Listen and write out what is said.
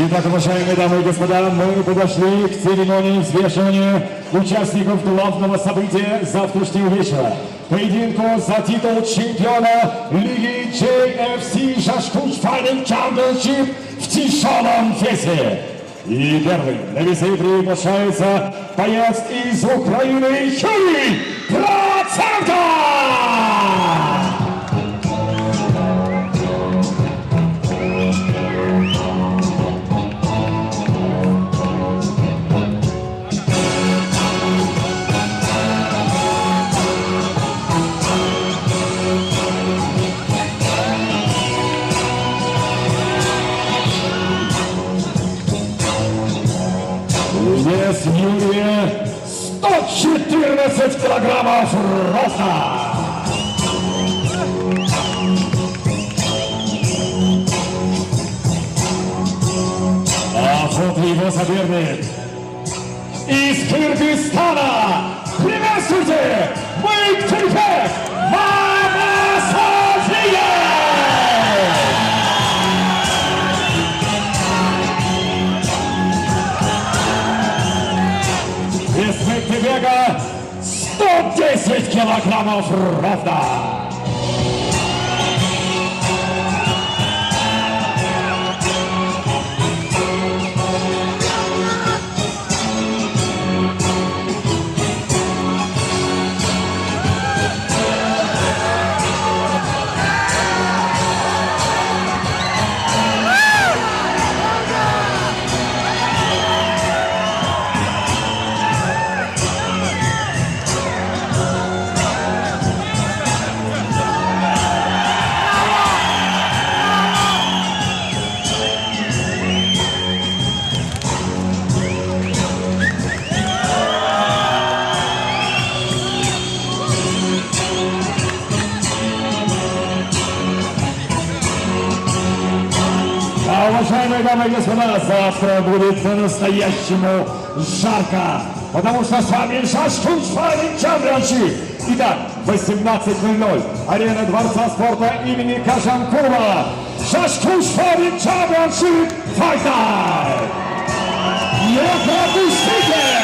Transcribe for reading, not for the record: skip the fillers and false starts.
Итак, уважаемые дамы и господа, мы подошли к церемонии взвешивания участников главного события завтрашнего вечера. Поединку за титул чемпиона Лиги JFC Jashkush Fighting Championship в тяжелом весе. И первым на весы приглашается боец из Украины Юрий Проценко! Вес Юрия 114 килограммов роста. А вот его соперник из Кыргызстана. Приветствуйте, Быктырбек Мамасалиев! Вес Быктырбека 110 килограммов ровно. Уважаемые дамы и господа, завтра будет по-настоящему жарко, потому что с вами Jashkush Fighting Championship. Итак, 18:00, арена Дворца спорта имени Кожамкова. Jashkush Fighting Championship Fight Night! Не пропустите!